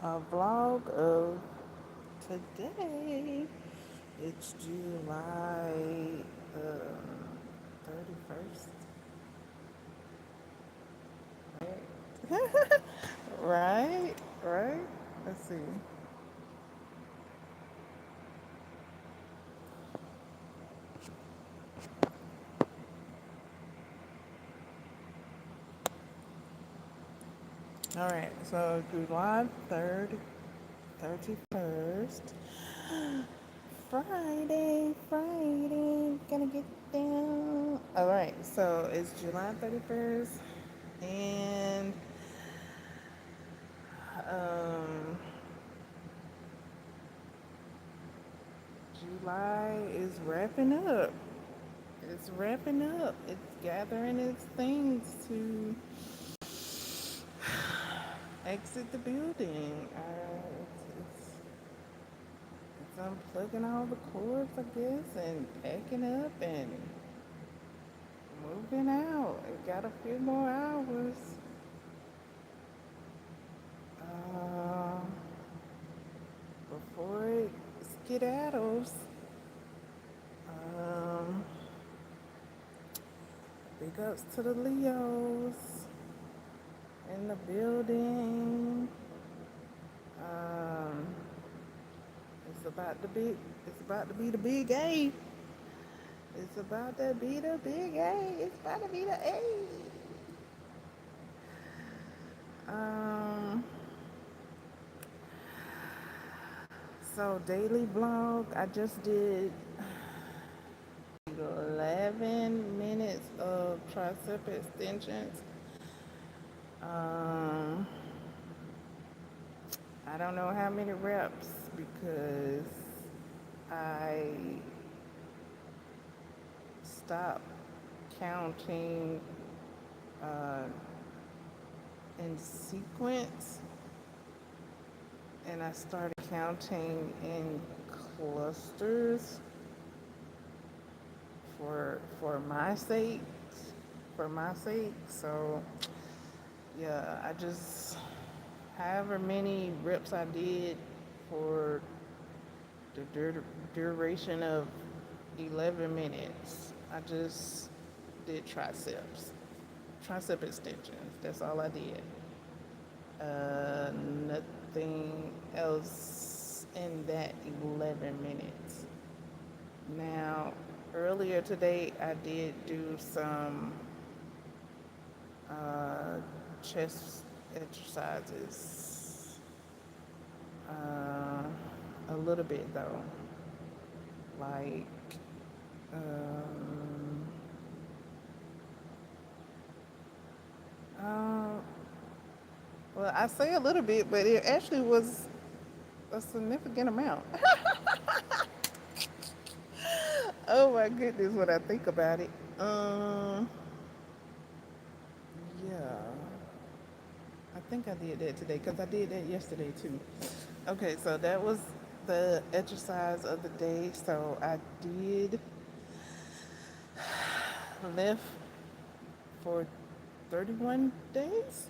a vlog of today. It's July 31st. Right? Right? Let's see. All right, so July 3rd, 31st. Friday, gonna get down. All right, so it's July 31st, and um, July is wrapping up. It's wrapping up. It's gathering its things to exit the building. It's unplugging all the cords, I guess, and packing up and moving out. It got a few more hours. Uh, before it skedaddles. Um, big ups to the Leos in the building. Um, it's about to be the big A. It's about to be the big A. It's about to be the A. Um, so daily vlog. I just did 11 minutes of tricep extensions. Um, I don't know how many reps because I stopped counting uh, in sequence and I started counting in clusters for my sake. For my sake. So yeah, I just however many reps I did for the duration of 11 minutes. I just did tricep extensions. That's all I did. Uh, Nothing else in that 11 minutes. Now, earlier today, I did do some uh, chest exercises. Uh, a little bit though, like um, uh, well, I say a little bit, but it actually was a significant amount. Oh my goodness, when I think about it. Yeah, I think I did that today because I did that yesterday too. Okay, so that was the exercise of the day. So I did lift for 31 days.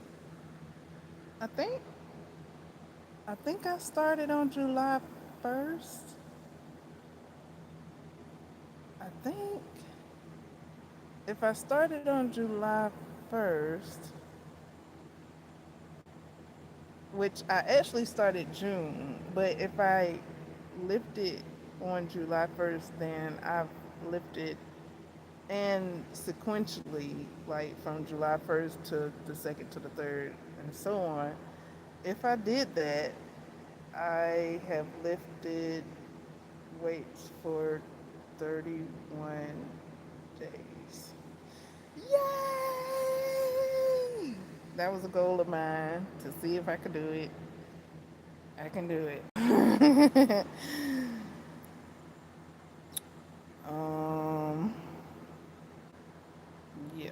I think. I think I started on July 1st. I think if I started on July 1st, which I actually started June, but if I lifted on July 1st, then I've lifted and sequentially, like from July 1st to the 2nd to the 3rd, and so on. If I did that, I have lifted weights for 31 days. Yay! That was a goal of mine to see if I could do it. I can do it. um, yeah.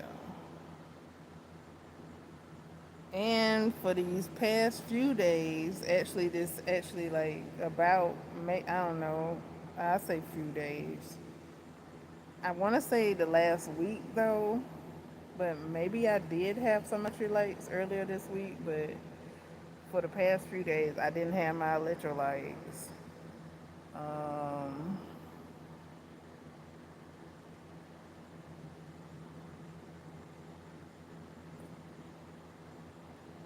And for these past few days, actually, this actually like about I don't know, I say few days. I want to say the last week though, but maybe I did have some electrolytes earlier this week. But for the past few days, I didn't have my electrolytes. Um,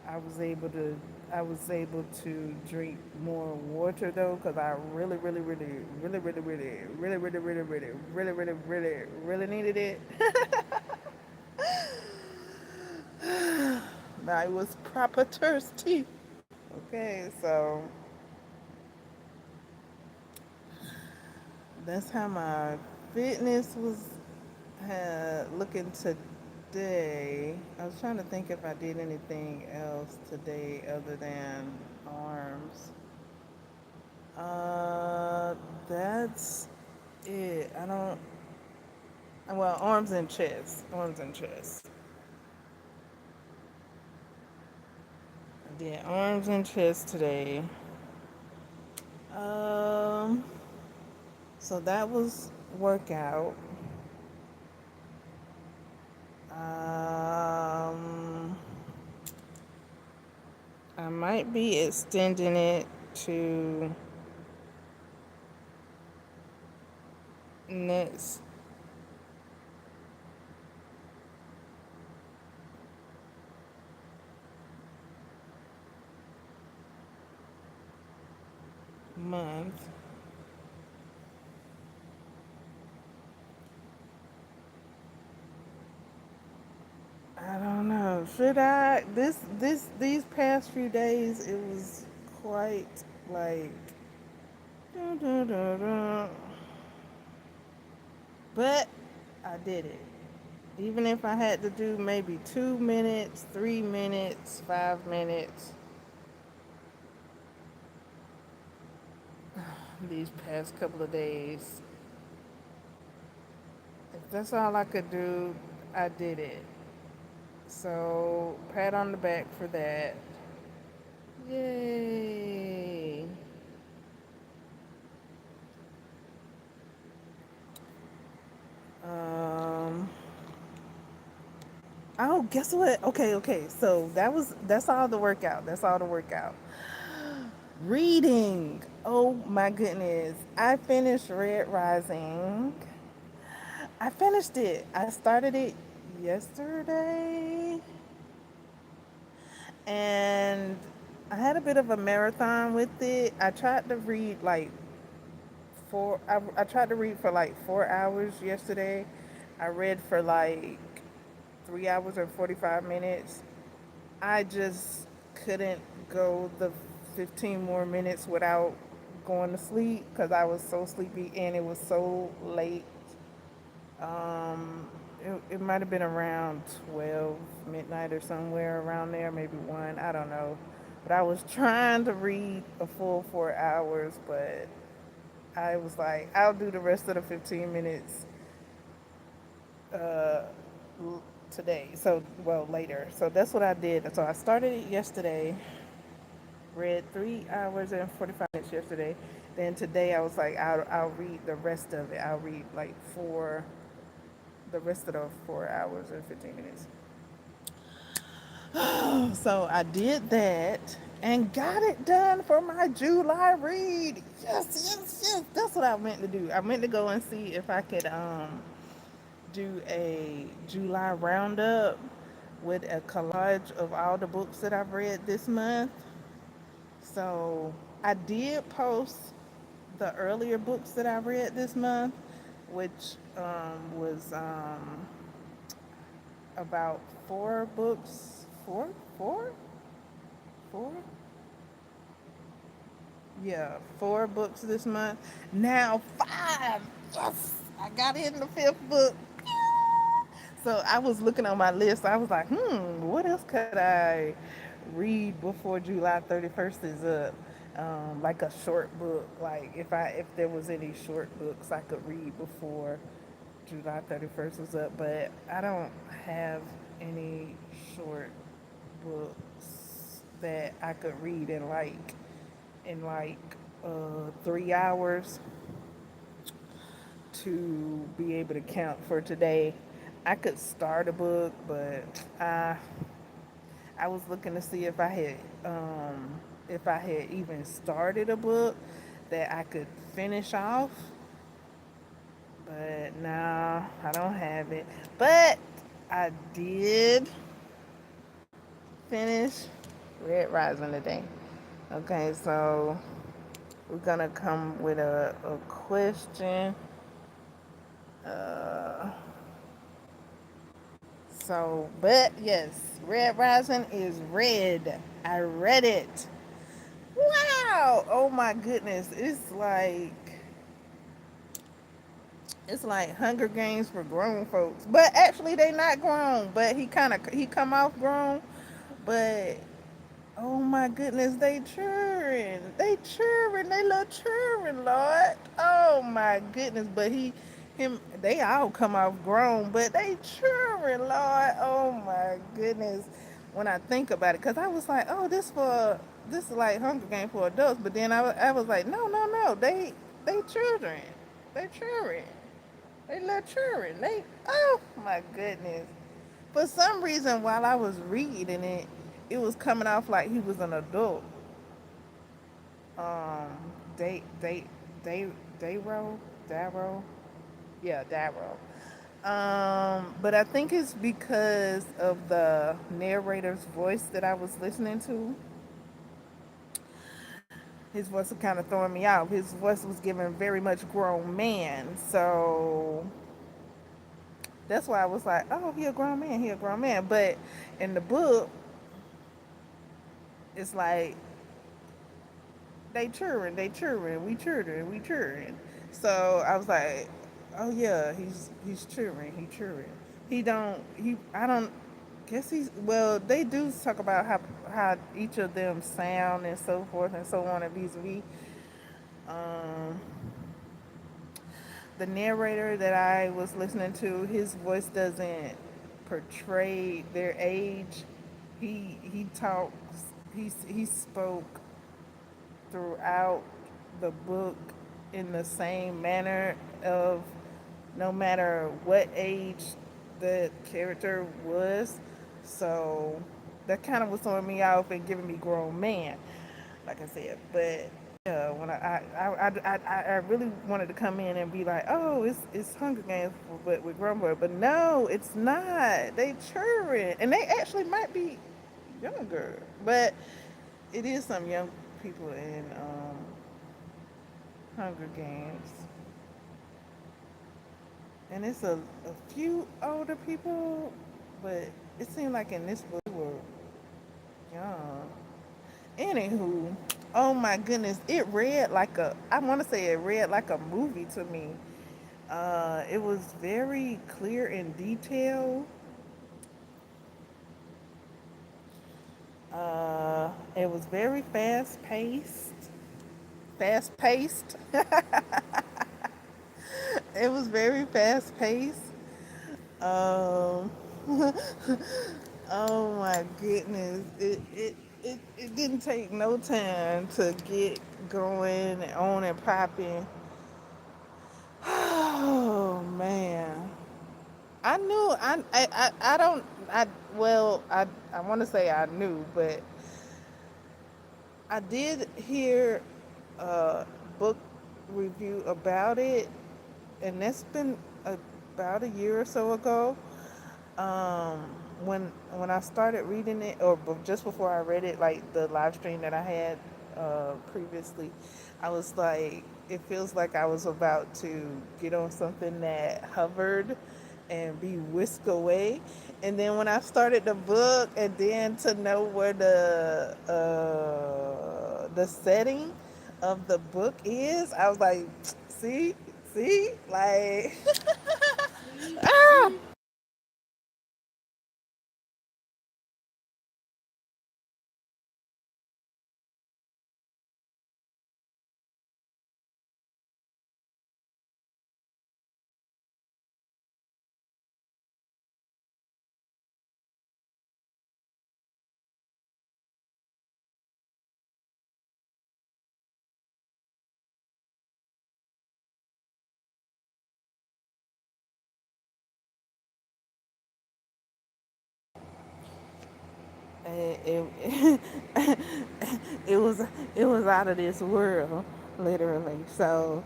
I was able to I was able to drink more water though, because I really needed it. I was proper thirsty. Okay, so that's how my fitness was looking today. I was trying to think if I did anything else today other than arms. Uh, that's it. I don't. Well, arms and chest. Arms and chest. I did arms and chest today. Um, so that was workout. Um, I might be extending it to next month. I don't know. Should I? These past few days, it was quite like, dun, dun, dun, dun. But I did it. Even if I had to do maybe 2 minutes, 3 minutes, 5 minutes, these past couple of days, if that's all I could do, I did it. So pat on the back for that. Yay! Um. Oh, guess what? Okay. So that's all the workout. That's all the workout. Reading. Oh my goodness. I finished Red Rising. I finished it. I started it yesterday and I had a bit of a marathon with it. I tried to read like I tried to read for like 4 hours yesterday. I read for like 3 hours and 45 minutes. I just couldn't go the 15 more minutes without going to sleep because I was so sleepy and it was so late. Um, it might have been around 12 midnight or somewhere around there, maybe 1, I don't know. But I was trying to read a full 4 hours, but I was like, I'll do the rest of the 15 minutes uh, today. So, well, later. So that's what I did. So I started it yesterday, read 3 hours and 45 minutes yesterday. Then today I was like, I'll read the rest of it. I'll read like the rest of the 4 hours and 15 minutes. So I did that and got it done for my July read. Yes. That's what I meant to do. I meant to go and see if I could do a July roundup with a collage of all the books that I've read this month. So I did post the earlier books that I read this month, which was about 4 books. Four, four. Yeah, 4 books this month. Now 5. Yes, I got in the 5th book. So I was looking on my list. I was like, what else could I read before July 31st is up? Like a short book. Like if there was any short books I could read before July 31st was up, but I don't have any short books that I could read in like 3 hours to be able to count for today. I could start a book, but I I was looking to see if I had even started a book that I could finish off, but no, I don't have it. But I did finish Red Rising today. Okay, so we're gonna come with a question. Uh, but yes, Red Rising is red. I read it. Wow! Oh my goodness, it's like Hunger Games for grown folks. But actually, they not grown. But he come off grown. But oh my goodness, they children. They children. They little children, Lord. Oh my goodness. But they all come off grown, but they children, Lord. Oh my goodness. When I think about it, because I was like, oh, this is like Hunger Game for adults. But then I was like, no, no, no. They children. They children. They little children. Oh my goodness. For some reason, while I was reading it, it was coming off like he was an adult. Um, they, they, they, Dayro, Darrow, yeah, Darrow. But I think it's because of the narrator's voice that I was listening to. His voice was kind of throwing me off. His voice was giving very much grown man, so that's why I was like, "Oh, he a grown man. He a grown man." But in the book, it's like they children, we children. So I was like, oh yeah, he's children, he children. I don't guess he's well. They do talk about how each of them sound and so forth and so on and vis-a-vis. Um, the narrator that I was listening to, his voice doesn't portray their age. He talks. He spoke throughout the book in the same manner of no matter what age the character was. So that kind of was throwing me off and giving me grown man, like I said. But yeah, when I really wanted to come in and be like, oh, it's Hunger Games, but with grown boy. But no, it's not. They children, and they actually might be younger, but it is some young people in Hunger Games, and it's a few older people, but it seemed like in this book they were young. Anywho, oh my goodness, I want to say it read like a movie to me. It was very clear in detail. It was very fast paced. Fast paced. It was very fast paced. Um, oh my goodness. It didn't take no time to get going and on and popping. Oh man. I knew I don't I well I want to say I knew, but I did hear a book review about it, and that's been about a year or so ago. um when I started reading it, or just before I read it, like the live stream that I had previously, I was like, it feels like I was about to get on something that hovered and be whisked away. And then when I started the book, and then to know where the setting of the book is, I was like, see, like ah, it, it was it was out of this world, literally. So,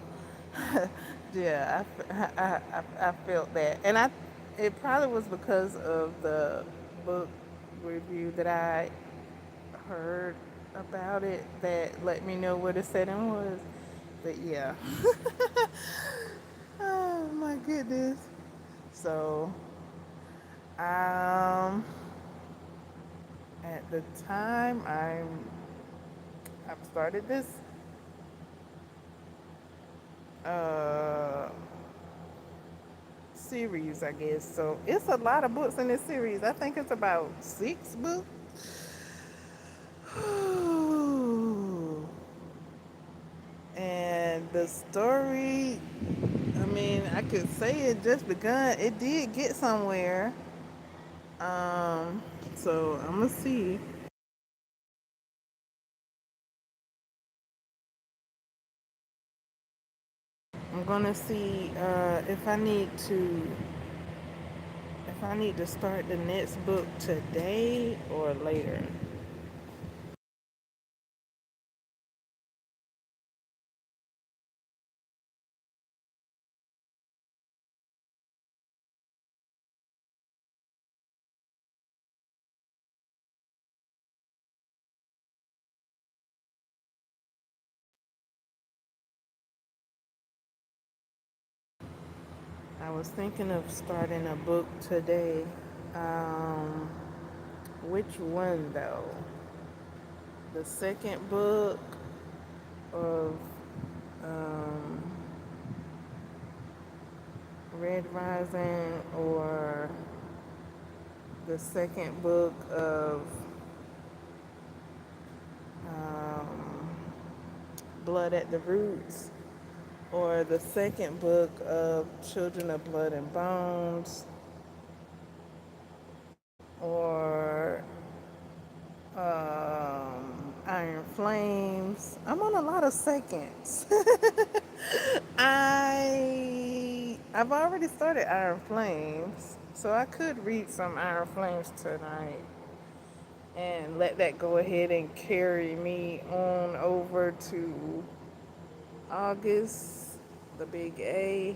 yeah, I felt that, and it probably was because of the book review that I heard about it that let me know what the setting was. But yeah, oh my goodness. So, um, at the time I've started this uh series, I guess. So it's a lot of books in this series. I think it's about 6 books. And the story, I mean, I could say it just begun. It did get somewhere. Um, so I'm gonna see. I'm gonna see if I need to start the next book today or later. I was thinking of starting a book today. Um, which one though? The second book of um, Red Rising, or the second book of um, Blood at the Roots, or the second book of Children of Blood and Bones, or Iron Flames. I'm on a lot of seconds. I've already started Iron Flames, so I could read some Iron Flames tonight and let that go ahead and carry me on over to August, the big A,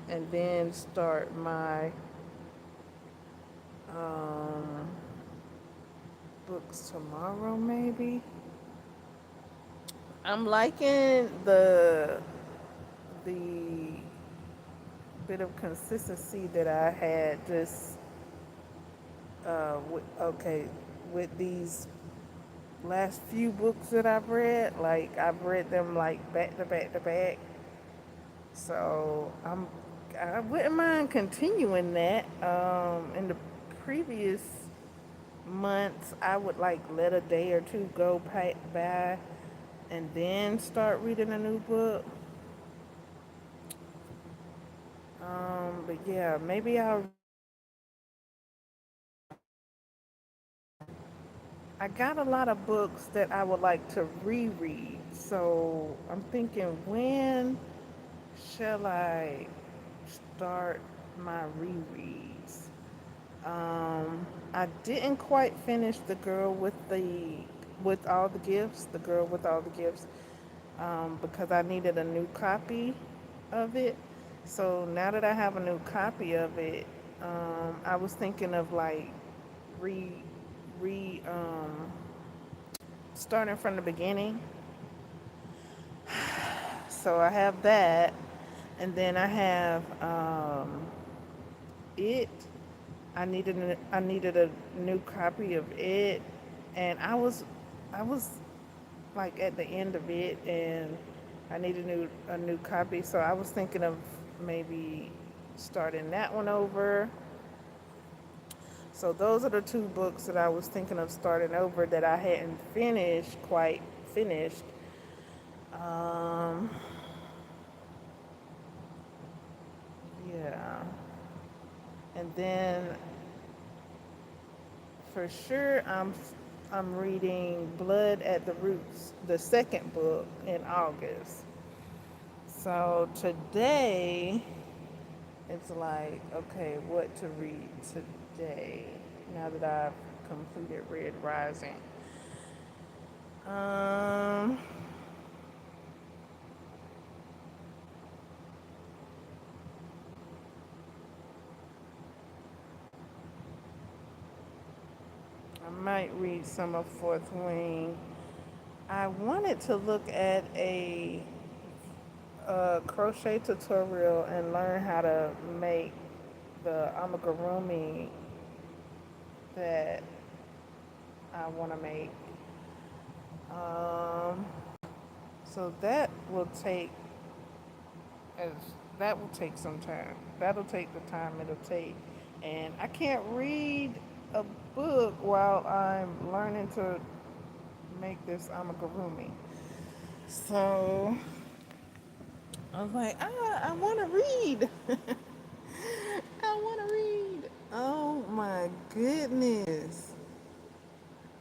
and then start my um, books tomorrow, maybe. I'm liking the bit of consistency that I had just okay, with these last few books that I've read. Like I've read them like back to back to back. So I wouldn't mind continuing that. In the previous months, I would like let a day or two go by and then start reading a new book. But yeah, maybe I got a lot of books that I would like to reread. So I'm thinking, when shall I start my rereads? I didn't quite finish with all the gifts, the girl with all the gifts, because I needed a new copy of it. So now that I have a new copy of it, I was thinking of like re re starting from the beginning. So I have that, and then I have it. I needed a new copy of it, and I was like at the end of it, and I needed a new copy. So I was thinking of maybe starting that one over. So those are the 2 books that I was thinking of starting over that I hadn't quite finished. Um, yeah, and then for sure I'm reading Blood at the Roots, the second book, in August. So today it's like, okay, what to read today now that I've completed Red Rising. Um, I might read some of Fourth Wing. I wanted to look at a crochet tutorial and learn how to make the amigurumi that I want to make. Um, so as that will take some time. That'll take the time it'll take, and I can't read a book while I'm learning to make this amigurumi. So I was like, I want to read. I want to read. Oh my goodness.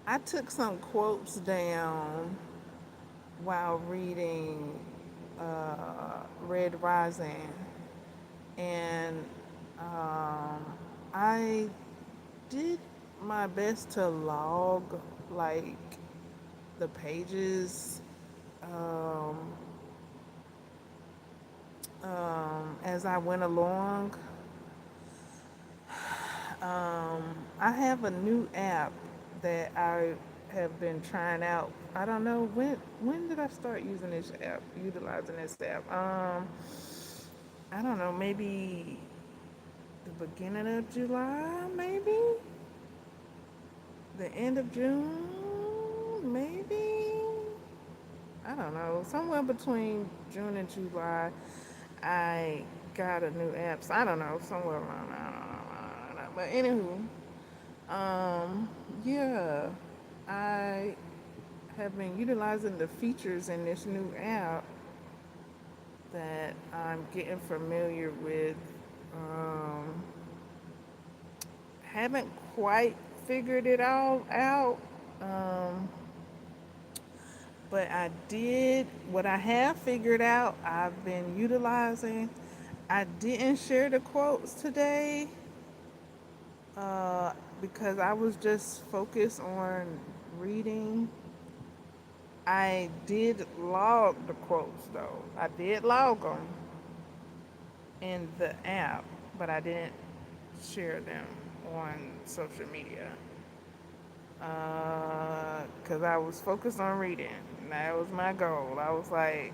I took some quotes down while reading Red Rising, and um, I did my best to log like the pages um, as I went along. I have a new app that I have been trying out. I don't know when did I start using this app, utilizing this app. I don't know, maybe the beginning of July, maybe the end of June, maybe. I don't know, somewhere between June and July, I got a new app. So I don't know, somewhere around. I don't know. But anywho, yeah, I have been utilizing the features in this new app that I'm getting familiar with. Um, haven't quite figured it all out, um, but I did what I have figured out. I've been utilizing. I didn't share the quotes today uh, because I was just focused on reading. I did log the quotes though. I did log them in the app, but I didn't share them on social media because I was focused on reading. That was my goal. I was like,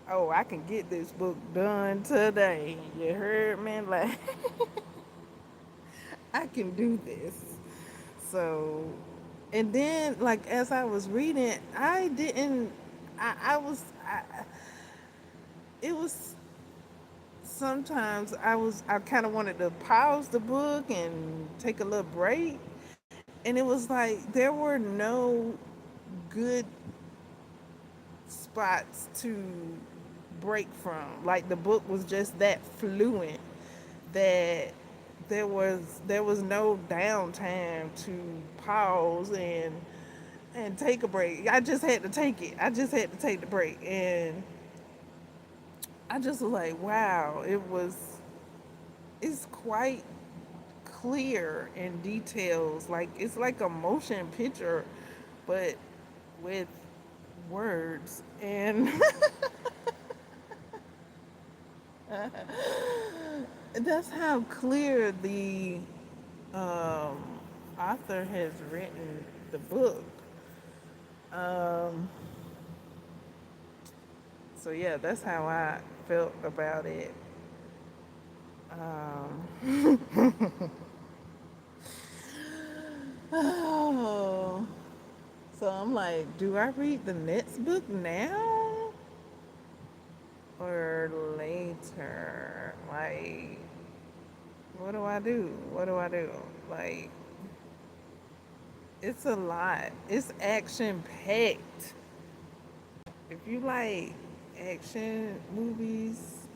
oh, I can get this book done today. You heard me? Like, I can do this. So, and then, like, as I was reading, I didn't, it was sometimes I kind of wanted to pause the book and take a little break. And it was like there were no good spots to break from. Like the book was just that fluent that there was no downtime to pause and take a break. I just had to take it. I just had to take the break, and I just was like, wow, it's quite clear in details. Like it's like a motion picture, but with words. And that's how clear the um, author has written the book. Um, so yeah, that's how I felt about it. Oh, so I'm like, do I read the next book now or later? Like, what do I do? What do I do? Like, it's a lot. It's action packed. If you like action movies,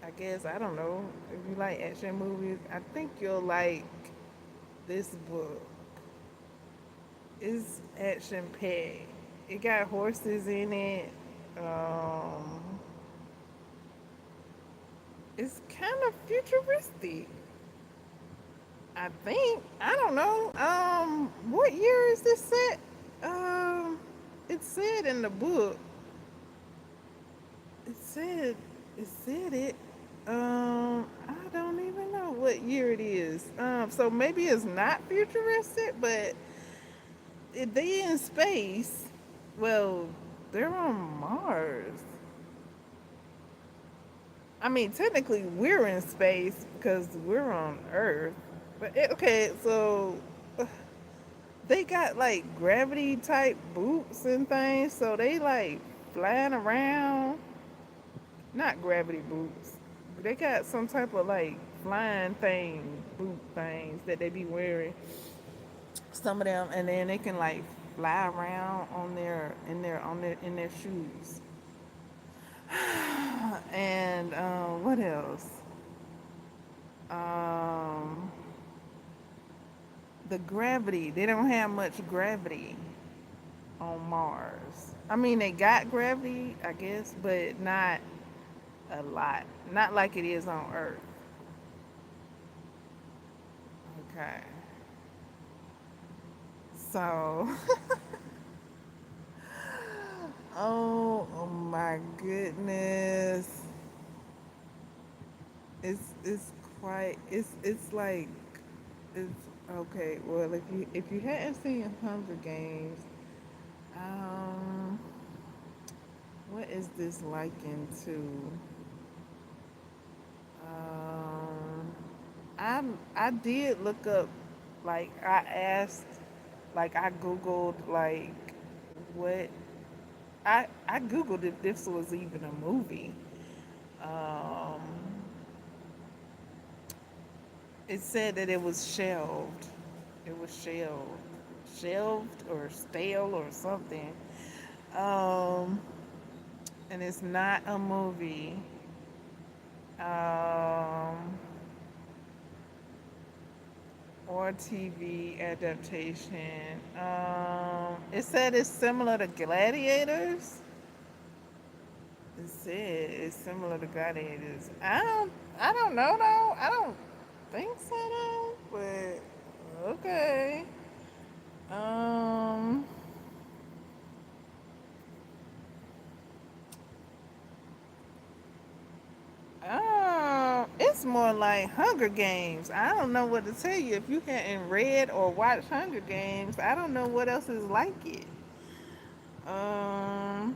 I guess, I don't know. If you like action movies, I think you'll like this book. It's action packed. It got horses in it. Um, it's kind of futuristic. I think I don't know. What year is this set? It said in the book. It said it said it. I don't even know what year it is. So maybe it's not futuristic, but if they in space, well, they're on Mars. I mean, technically, we're in space because we're on Earth. But okay, so they got like gravity type boots and things, so they like flying around. Not gravity boots. They got some type of like flying thing, boot things that they be wearing. Some of them, and then they can like fly around on their shoes. And what else? Um, the gravity. They don't have much gravity on Mars. I mean, they got gravity, I guess, but not a lot. Not like it is on Earth. Okay. So, oh my goodness. It's quite it's like it's okay. Well, if you hadn't seen Hunger Games, um, what is this likened to? Um, I did look up, like I asked, like I googled like what I googled if this was even a movie. Um, it said that it was shelved. It was shelved or stale or something. Um, and it's not a movie. Um, or TV adaptation. It said it's similar to Gladiators. It said it's similar to Gladiators. I don't know though. I don't think so though. But okay. Um, it's more like Hunger Games. I don't know what to tell you. If you hadn't read or watched Hunger Games, I don't know what else is like it. Um,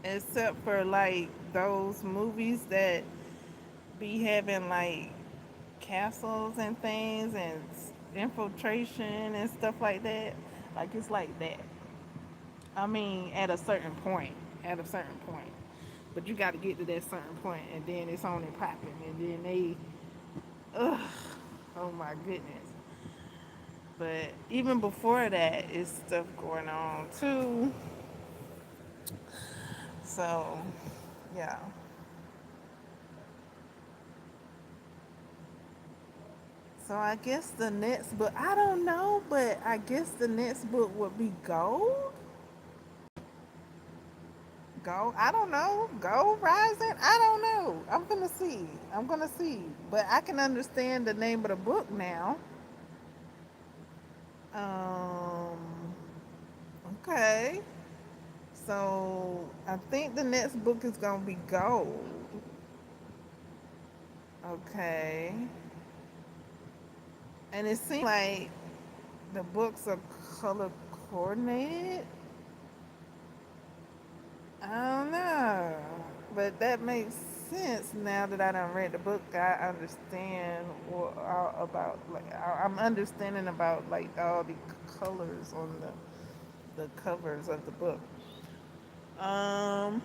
except for like those movies that be having like castles and things and infiltration and stuff like that. Like it's like that. I mean, at a certain point. At a certain point. But you got to get to that certain point, and then it's on and popping, and then they, ugh, oh my goodness. But even before that, it's stuff going on too. So, yeah. So I guess the next book, I don't know, but I guess the next book would be Gold. Gold, I don't know. Gold Rising, I don't know. I'm gonna see. I'm gonna see. But I can understand the name of the book now. Um, okay. So I think the next book is gonna be Gold. Okay. And it seems like the books are color coordinated. I don't know. But that makes sense now that I done read the book. I understand all about like I'm understanding about like all the colors on the covers of the book. Um,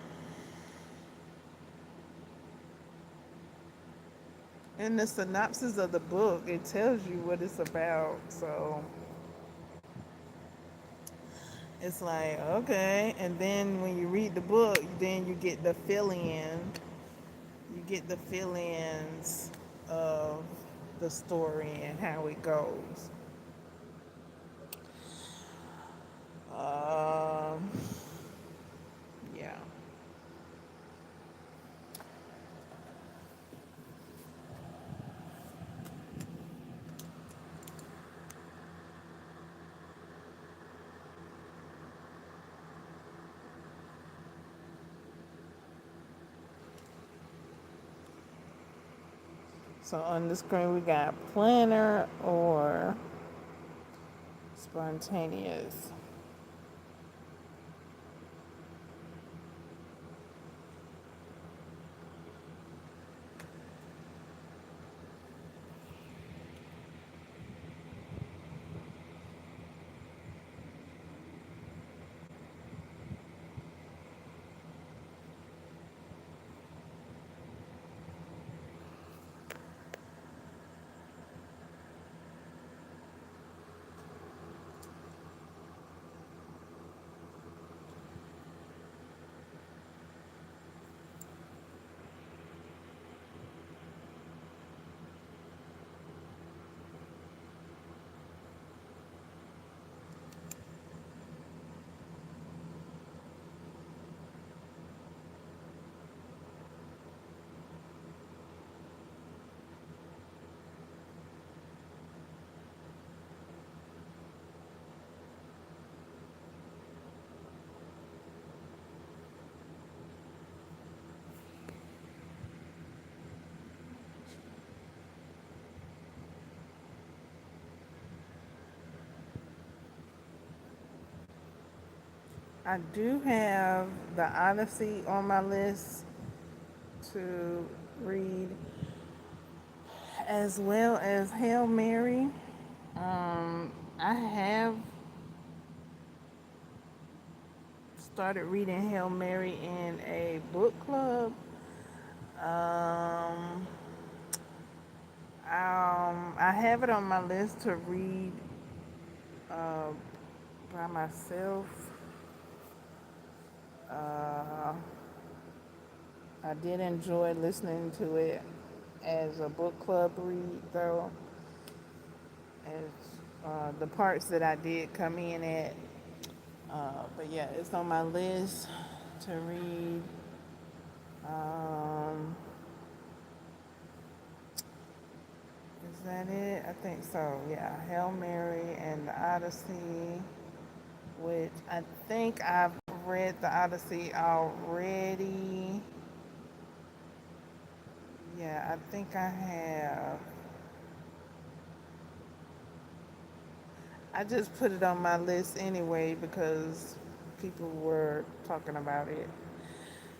in the synopsis of the book, it tells you what it's about. So it's like okay, and then when you read the book, then you get the fill in. You get the fill-ins of the story and how it goes. Um, yeah. So on the screen we got planner or spontaneous. I do have the Odyssey on my list to read, as well as Hail Mary. I have started reading Hail Mary in a book club. Um, I have it on my list to read uh, by myself. Uh, I did enjoy listening to it as a book club read, though, as the parts that I did come in at. But yeah, it's on my list to read. Um, is that it? I think so. Yeah, Hail Mary and the Odyssey, which I think I've read the Odyssey already. Yeah, I think I have. I just put it on my list anyway because people were talking about it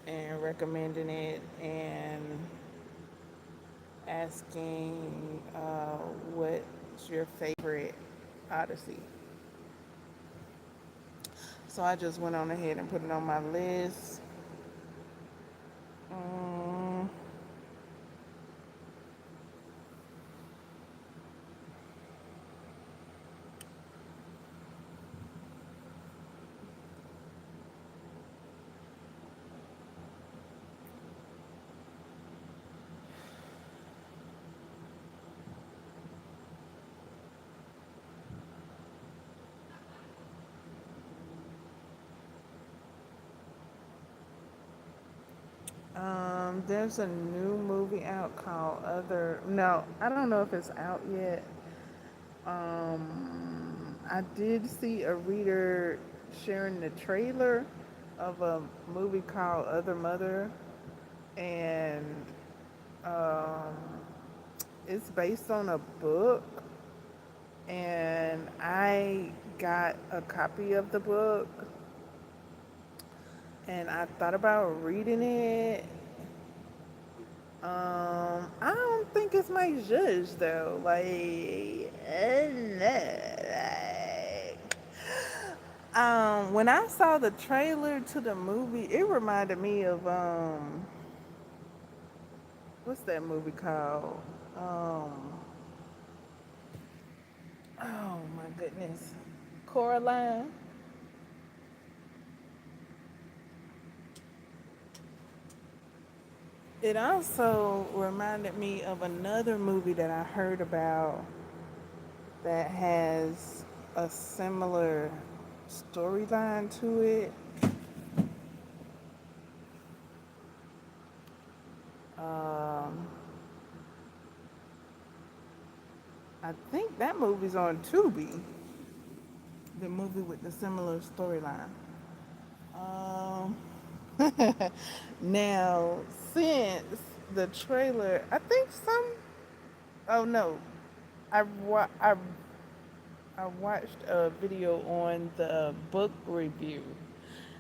and recommending it and asking what's your favorite Odyssey. So I just went on ahead and put it on my list. Um, there's a new movie out called Other. No, I don't know if it's out yet. I did see a reader sharing the trailer of a movie called Other Mother, and um, it's based on a book. And I got a copy of the book, and I thought about reading it. I don't think it's my judge though. When I saw the trailer to the movie, it reminded me of what's that movie called? Um, oh my goodness, Coraline. It also reminded me of another movie that I heard about that has a similar storyline to it. Um, I think that movie's on Tubi, the movie with the similar storyline. Um, now, since the trailer, I think some. Oh no, I wa- I watched a video on the book review,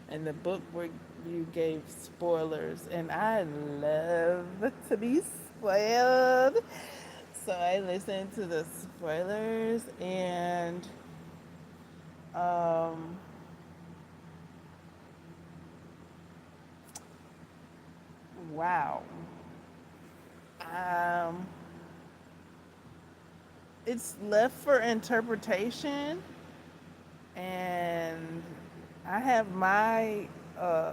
and the book review gave spoilers, and I love to be spoiled. So I listened to the spoilers, and um, wow, um, it's left for interpretation, and I have my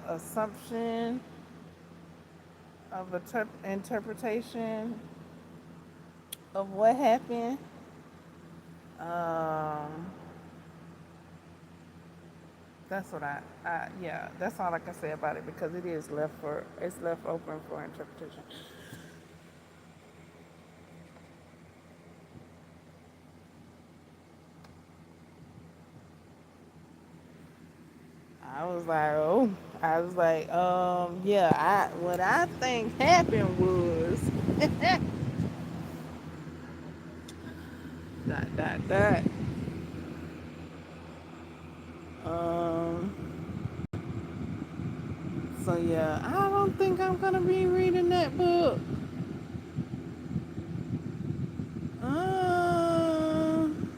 assumption of a interpretation of what happened. Um, that's what yeah, that's all I can say about it because it's left open for interpretation. I was like, oh, I was like, yeah, what I think happened was dot dot dot. Um, so yeah, I don't think I'm gonna be reading that book. Um,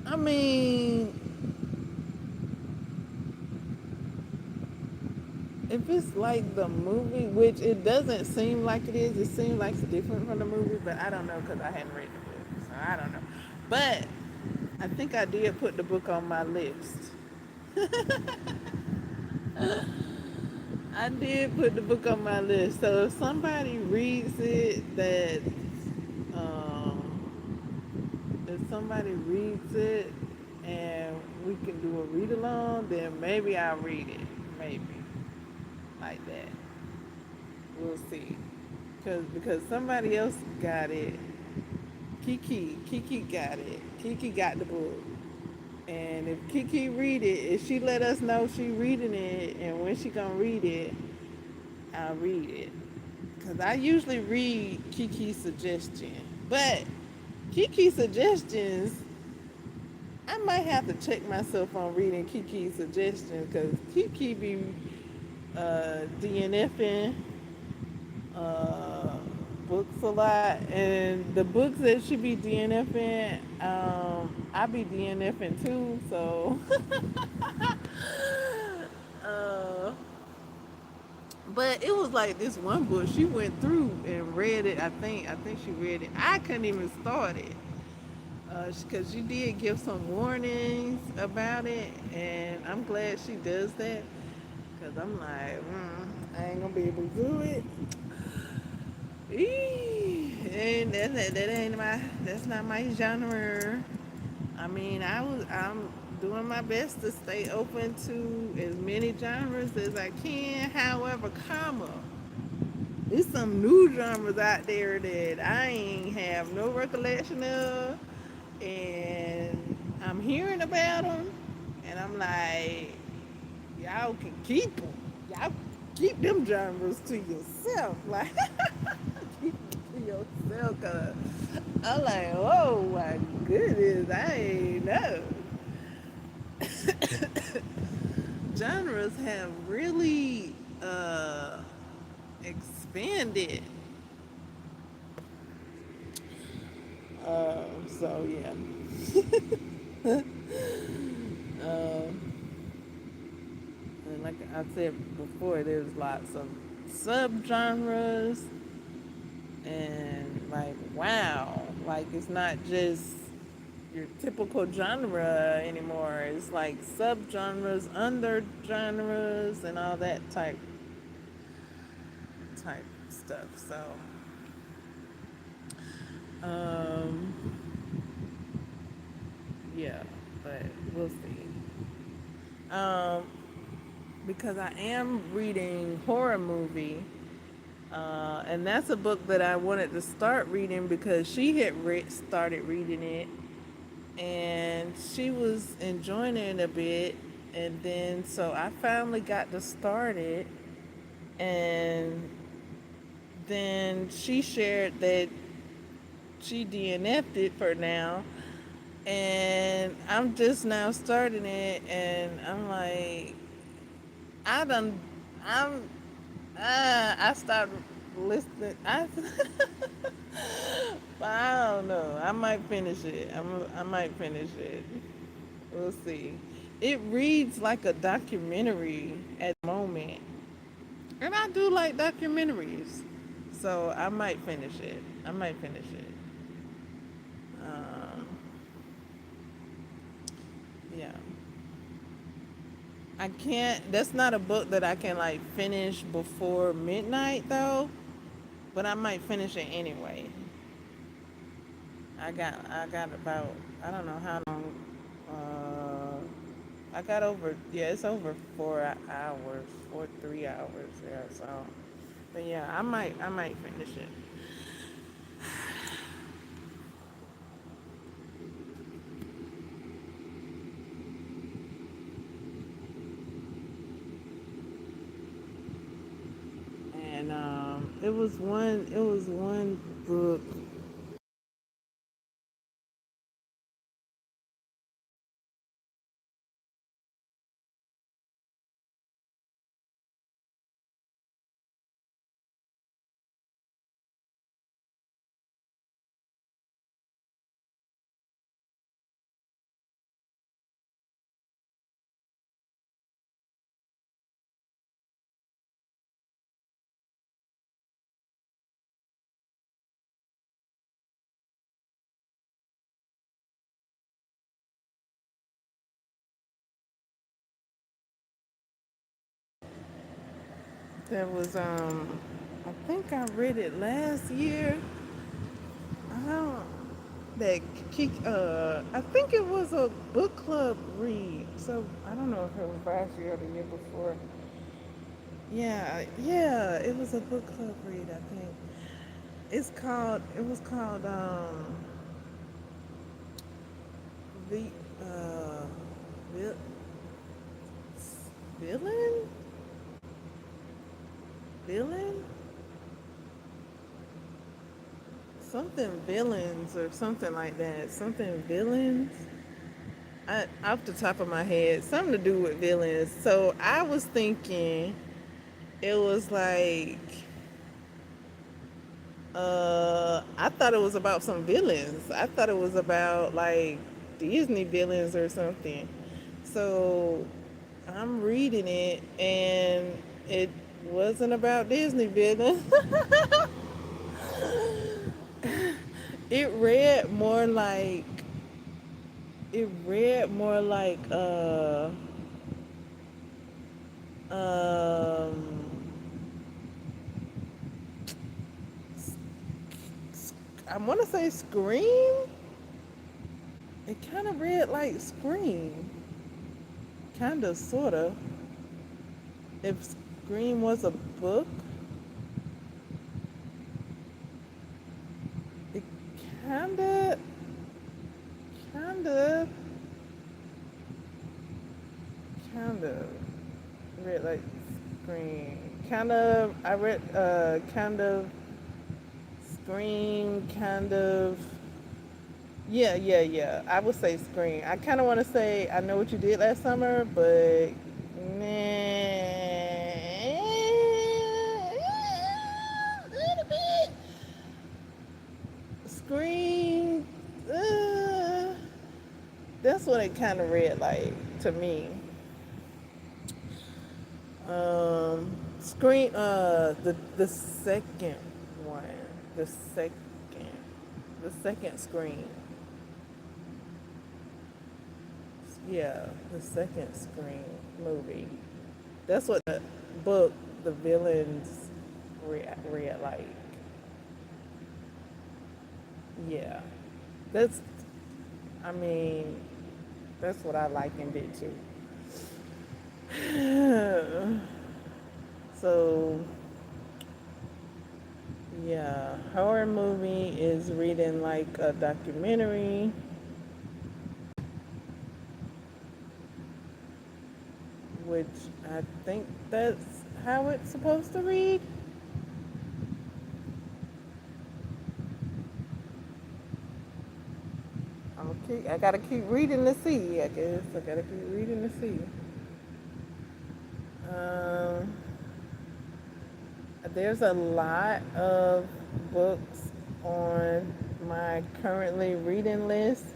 I mean, if it's like the movie, which it doesn't seem like it is, it seems like it's different from the movie, but I don't know because I hadn't read the book, so I don't know. But I think I did put the book on my list. I did put the book on my list. So if somebody reads it, um, if somebody reads it, and we can do a read along, then maybe I'll read it. Maybe like that. We'll see. Because somebody else got it. Kiki got it. Kiki got the book. And if Kiki read it, if she let us know she reading it and when she gonna read it, I'll read it. Cause I usually read Kiki's suggestion, but Kiki's suggestions, I might have to check myself on reading Kiki's suggestions, cause Kiki be DNFing uh, books a lot, and the books that she be DNFing, I be DNFing too. So, uh, but it was like this one book she went through and read it. I think she read it. I couldn't even start it because she did give some warnings about it, and I'm glad she does that because I'm like, I ain't gonna be able to do it. And that ain't that's not my genre. I mean, I'm doing my best to stay open to as many genres as I can. However, there's some new genres out there that I ain't have no recollection of, and I'm hearing about them, and I'm like, y'all can keep them. Y'all keep them genres to yourself. Like, keep it to yourself, cause I'm like, oh my goodness, I ain't know. Genres have really expanded. So yeah. And like I said before, there's lots of subgenres, and like wow, like it's not just your typical genre anymore. It's like subgenres, under genres, and all that type stuff. So, um, yeah, but we'll see. Um, because I am reading horror movie, and that's a book that I wanted to start reading because she had started reading it, and she was enjoying it a bit, and then so I finally got to start it, and then she shared that she DNF'd it for now, and I'm just now starting it, and I'm like, I done, I'm, I stopped listening. I don't know. I might finish it. I might finish it. We'll see. It reads like a documentary at the moment, and I do like documentaries, so I might finish it. I might finish it. Um, yeah. I can't. That's not a book that I can like finish before midnight though. But I might finish it anyway. I got about, I don't know how long. I got over, yeah, it's over 4 hours, 3 hours. Yeah, so, but yeah, I might finish it. And it was one book. That was I think I read it last year. I don't that I think it was a book club read. So I don't know if it was last year or the year before. Yeah, yeah, it was a book club read, I think. It was called the Vil- villain villain something villains or something like that, something villains. Off the top of my head, something to do with villains. So I was thinking it was like, I thought it was about some villains. I thought it was about like Disney villains or something. So I'm reading it, and it wasn't about Disney villains. it read more like it read more like um I want to say Scream. It kind of read like Scream, kind of, sort of. If Scream was a book, it kind of, kind of, kind of read like Scream. Kind of, I read kind of Scream, kind of. Yeah, yeah, yeah. I would say Scream. I kind of want to say I Know What You Did Last Summer, but nah, a little bit. Scream. Uh, that's what it kind of read like to me. Scream. The second one. The second. The second Scream. Yeah, the second Scream movie. That's what the book, the villains read like. Yeah, that's. I mean, that's what I likened it to. So yeah, horror movie is reading like a documentary, which, I think that's how it's supposed to read. I gotta keep reading to see. I guess I gotta keep reading to see. Um, there's a lot of books on my currently reading list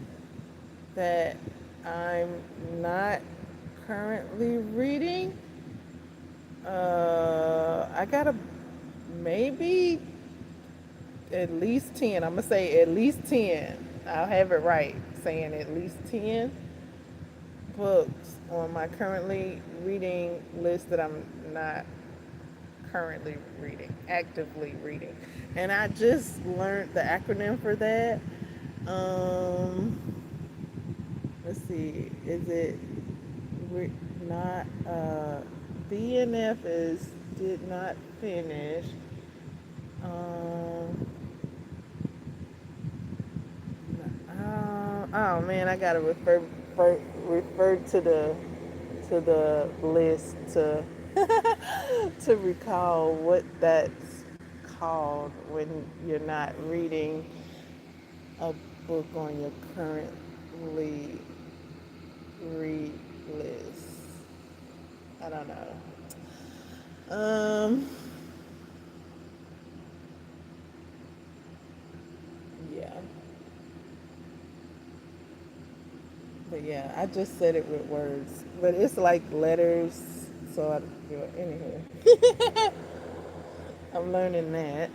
that I'm not currently reading. I gotta maybe at least 10. I'm gonna say at least 10. I'll have it right, saying at least 10 books on my currently reading list that I'm not currently reading, actively reading. And I just learned the acronym for that. Um, let's see, is it not BNF is did not finish. Um, oh man, I gotta refer to the list to to recall what that's called when you're not reading a book on your currently read list. I don't know. Um, yeah, but yeah, I just said it with words, but it's like letters. So I, anywho, I'm learning that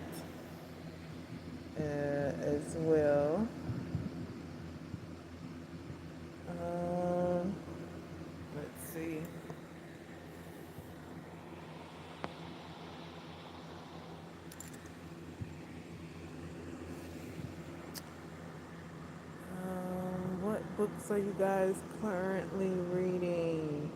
as well. Um, let's see. What books are you guys currently reading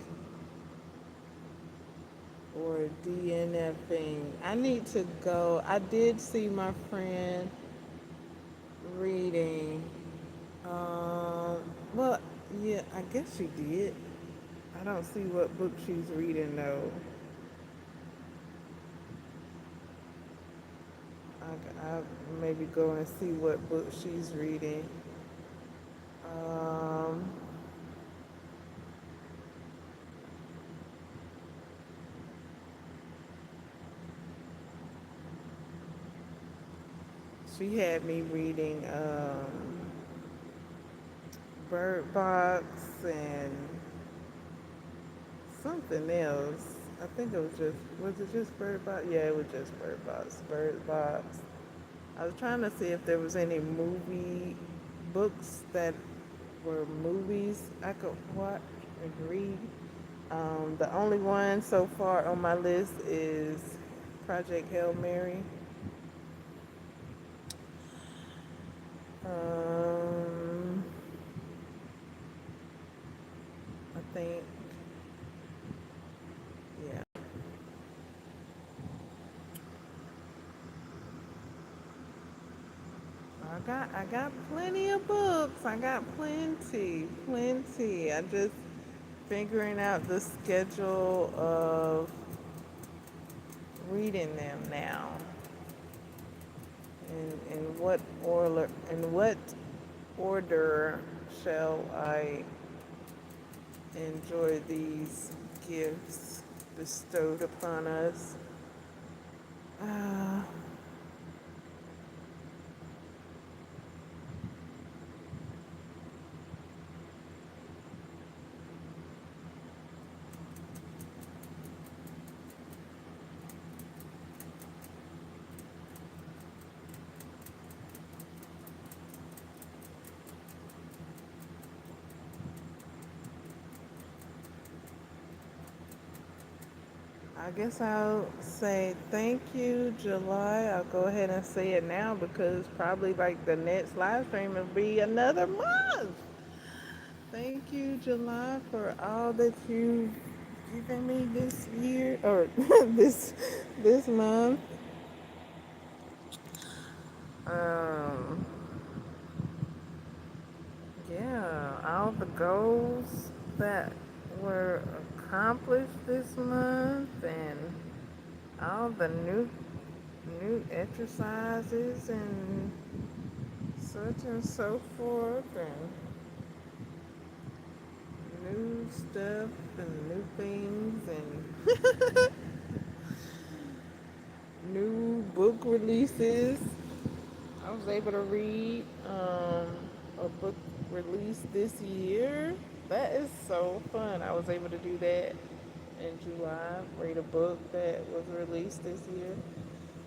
or DNFing? I need to go. I did see my friend reading. Well, yeah, I guess she did. I don't see what book she's reading though. I maybe go and see what book she's reading. Um, she had me reading Bird Box and something else. I think it was it just Bird Box? Yeah, it was just Bird Box. Bird Box. I was trying to see if there was any movie books that were movies I could watch and read. The only one so far on my list is Project Hail Mary. Um, I think, yeah. I got plenty of books. I got plenty. I just figuring out the schedule of reading them now, and in what order shall I enjoy these gifts bestowed upon us? Uh, I guess I'll say thank you, July. I'll go ahead and say it now because probably like the next live stream will be another month. Thank you, July, for all that you've given me this year or this month. Um, yeah, all the goals that were accomplished this month and all the new exercises and such and so forth and releases. I was able to read a book released this year. That is so fun. I was able to do that in July. Read a book that was released this year.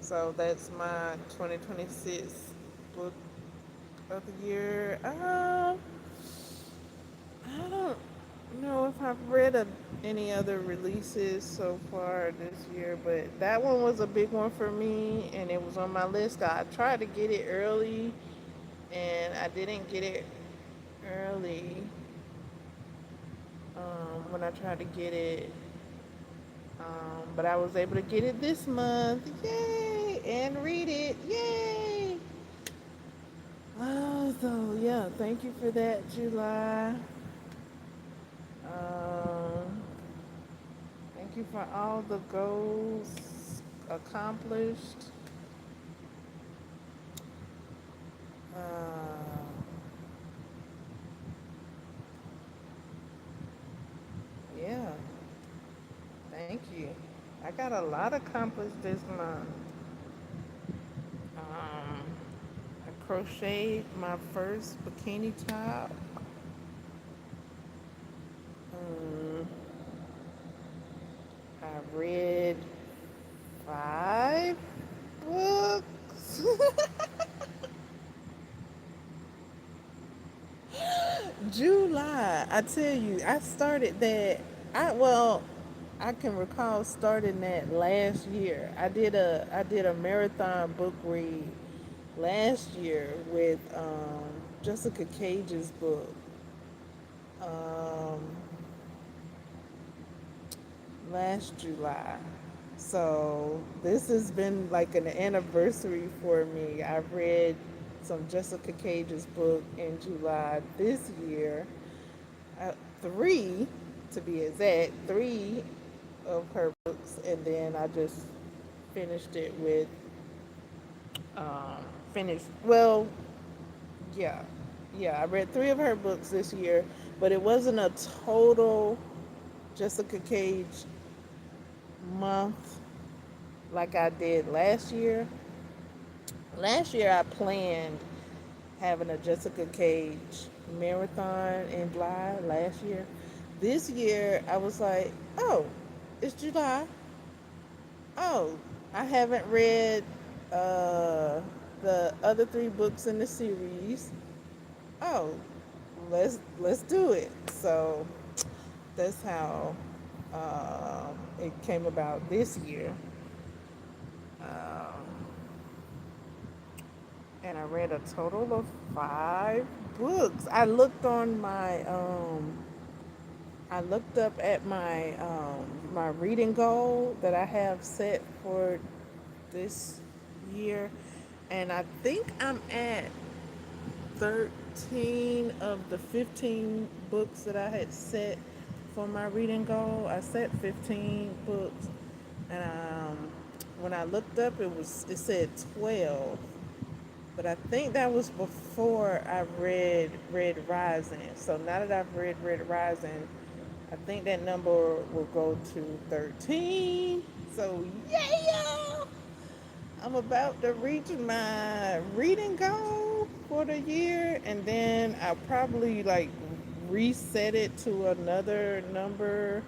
So that's my 2026 book of the year. I don't know if I've read any other releases so far this year, but that one was a big one for me, and it was on my list. I tried to get it early, and I didn't get it early when I tried to get it, but I was able to get it this month. Yay! And read it. Yay! Oh, so yeah, thank you for that, July. Um, Thank you for all the goals accomplished. Uh, yeah, thank you. I got a lot accomplished this month. I crocheted my first bikini top. Um, I read 5 books. July. I tell you, I started that. I can recall starting that last year. I did a marathon book read last year with Jessica Cage's book. Um, Last July. So this has been like an anniversary for me. I read some Jessica Cage's book in July this year. uh, three, to be exact, three of her books, and then I just finished it with finished. Well, yeah, yeah. I read three of her books this year, but it wasn't a total Jessica Cage month like I did last year. Last year I planned having a Jessica Cage marathon in July last year. This year I was like, oh, it's July. Oh, I haven't read uh, the other three books in the series. Oh, let's do it. So that's how it came about this year. Um, and I read a total of 5 books. I looked up at my reading goal that I have set for this year, and I think I'm at 13 of the 15 books that I had set for my reading goal. I set 15 books, and when I looked up, it said 12. But I think that was before I read Red Rising. So now that I've read Red Rising, I think that number will go to 13. So yeah, I'm about to reach my reading goal for the year, and then I'll probably like reset it to another number,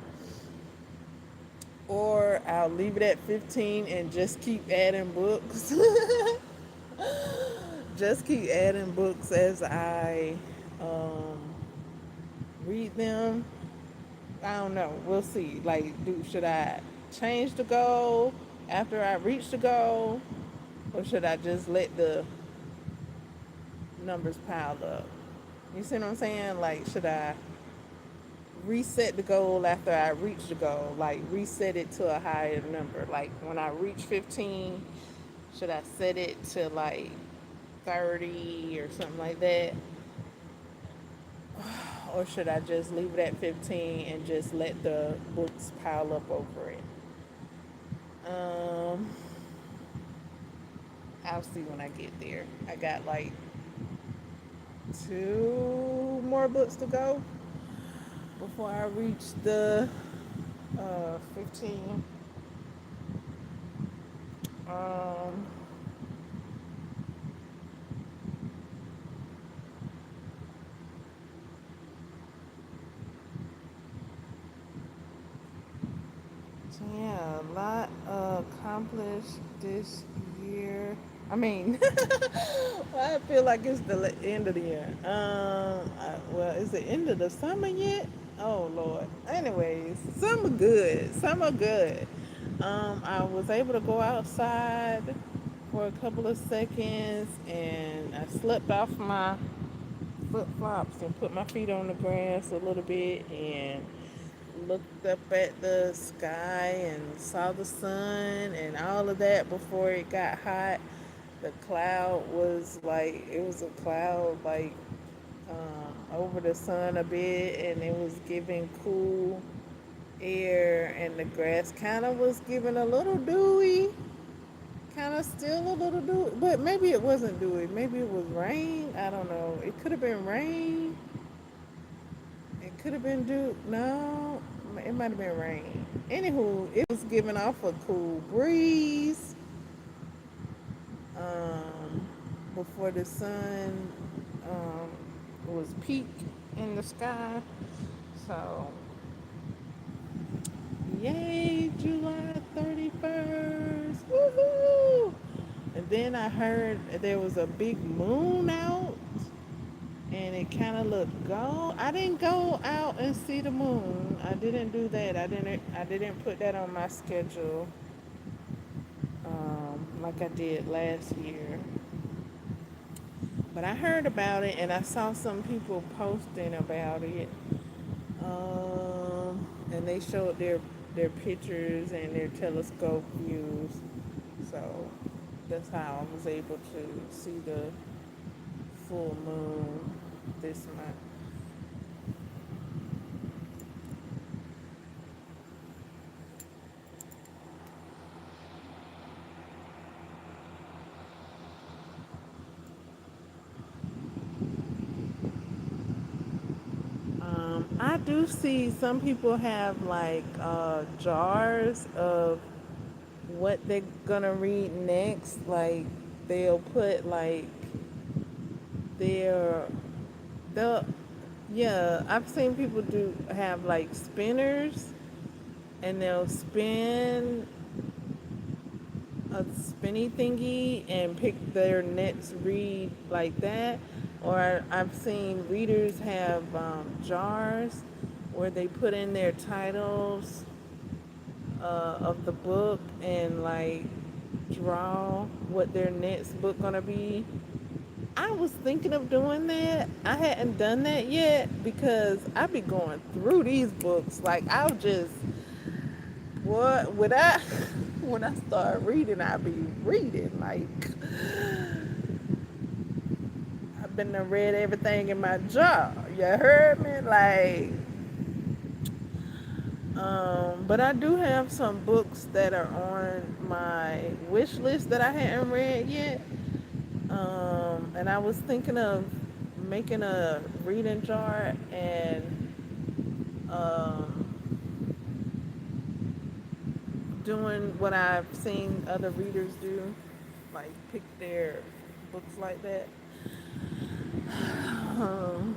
or I'll leave it at 15 and just keep adding books. Just keep adding books as I um, read them. I don't know. We'll see. Like, should I change the goal after I reach the goal, or should I just let the numbers pile up? You see what I'm saying? Like, should I reset the goal after I reach the goal? Like, reset it to a higher number. Like, when I reach 15, should I set it to like 30 or something like that? Or should I just leave it at 15 and just let the books pile up over it? Um, I'll see when I get there. I got like 2 more books to go before I reach the 15. Um, accomplished this year? I mean, well, I feel like it's the end of the year. Well, is it end of the summer yet? Oh Lord. Anyways, some are good. Some are good. I was able to go outside for a couple of seconds, and I slipped off my flip flops and put my feet on the grass a little bit, and looked up at the sky and saw the sun and all of that before it got hot. The cloud was like, it was a cloud like over the sun a bit, and it was giving cool air, and the grass kind of was giving a little dewy, kind of still a little dewy, but maybe it wasn't dewy, maybe it was rain. I don't know, it could have been rain, it could have been dew. No, it might have been rain. Anywho, it was giving off a cool breeze um, before the sun was peak in the sky. So, yay, July 31st. Woohoo! And then I heard there was a big moon out, and it kind of looked gold. I didn't go out and see the moon. I didn't do that. I didn't put that on my schedule like I did last year. But I heard about it, and I saw some people posting about it. And they showed their pictures and their telescope views. So that's how I was able to see the full moon this month. I do see some people have like jars of what they're gonna read next. Like they'll put like their they'll yeah, I've seen people do have like spinners, and they'll spin a spinny thingy and pick their next read like that. Or I've seen readers have jars where they put in their titles of the book and like draw what their next book gonna be. I was thinking of doing that. I hadn't done that yet because I be going through these books. Like I'll just what when I when I start reading, I be reading like I've been to read everything in my jar. You heard me? Like but I do have some books that are on my wish list that I hadn't read yet. And I was thinking of making a reading jar and um, doing what I've seen other readers do, like pick their books like that. Um,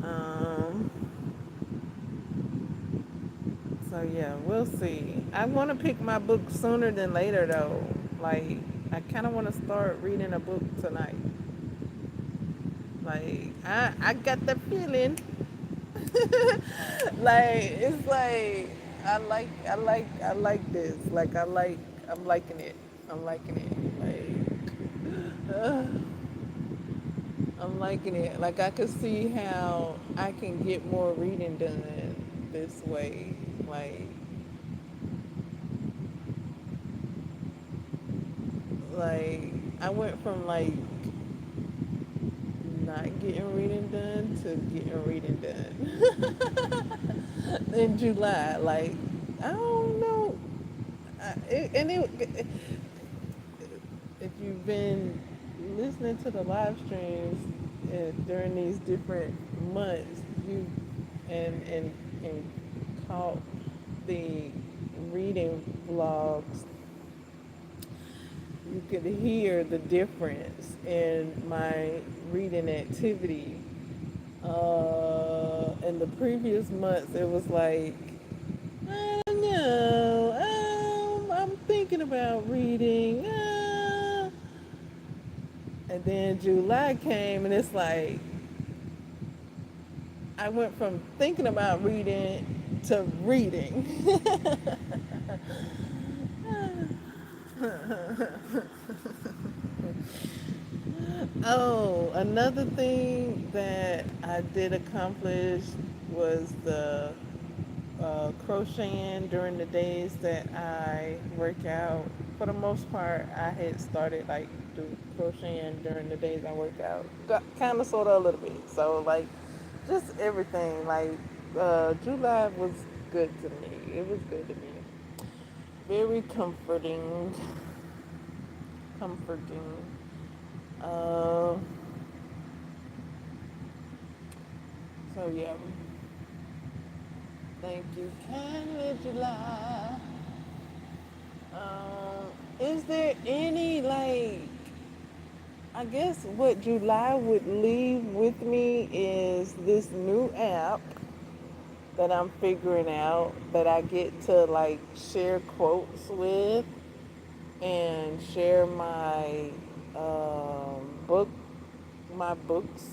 um, so yeah, we'll see. I want to pick my book sooner than later though. Like I kind of want to start reading a book tonight. Like I got the feeling. Like it's like I like this. Like I'm liking it. I'm liking it. Like I'm liking it. Like I could see how I can get more reading done this way. Like I went from like not getting reading done to getting reading done in July. Like I don't know, if you've been listening to the live streams during these different months, you and caught the reading vlogs, you could hear the difference in my reading activity. In the previous months, it was like, I don't know, I'm thinking about reading. And then July came, and it's like I went from thinking about reading to reading. Oh, another thing that I did accomplish was the crocheting during the days that I work out. For the most part, I had started like do crocheting during the days I work out. Kind of, sort of, a little bit. So like, just everything. Like July was good to me. It was good to me. Very comforting. Comforting. Uh, so yeah. Thank you, kindly July. Is there any like? I guess what July would leave with me is this new app that I'm figuring out that I get to like share quotes with and share book my books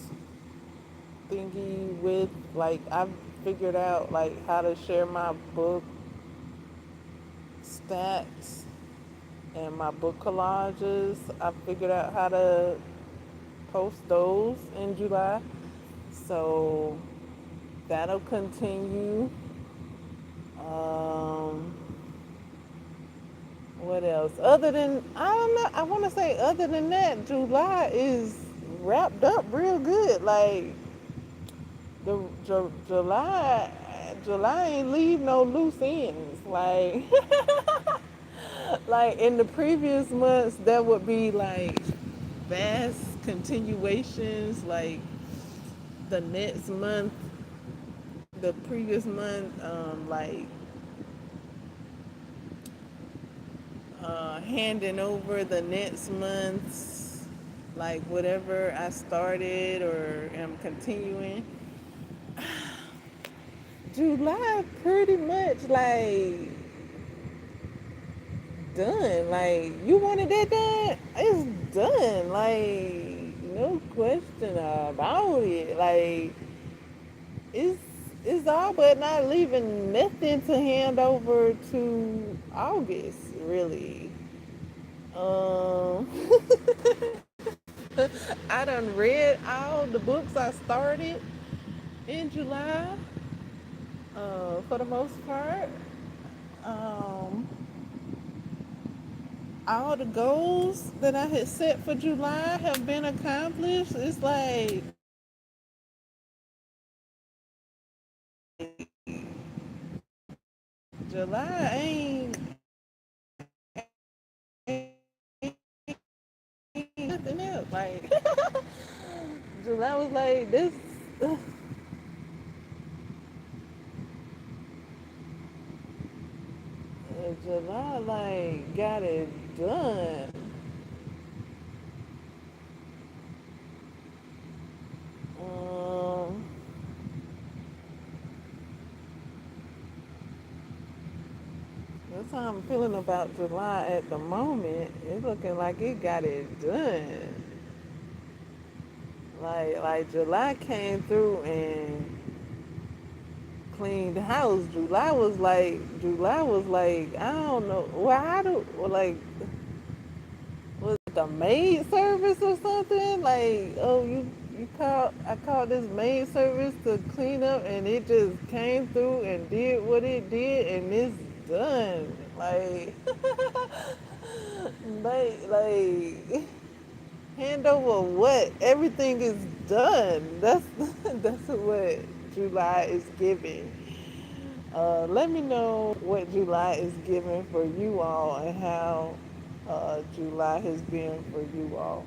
thingy with. Like I've figured out like how to share my book stats and my book collages. I figured out how to post those in July. So that'll continue. Um, what else? Other than, I don't know, I want to say other than that, July is wrapped up real good. Like the July ain't leave no loose ends. Like like in the previous months, there would be like vast continuations. Like the next month, the previous month, like handing over the next month's, like whatever I started or am continuing. July pretty much like done. Like you wanted that done, it's done. Like no question about it. Like it's it's all but not leaving nothing to hand over to August really. Um, I done read all the books I started in July, for the most part. Um, all the goals that I had set for July have been accomplished. It's like July ain't nothing else. Like July was like this. July like got it done. Um, that's how I'm feeling about July at the moment. It's looking like it got it done. Like July came through and cleaned the house. July was like I don't know. Well, I don't like was it the maid service or something? Like oh you called I called this maid service to clean up and it just came through and did what it did and it's done. Like hand over what? Everything is done. That's what July is giving. Let me know what July is giving for you all and how July has been for you all.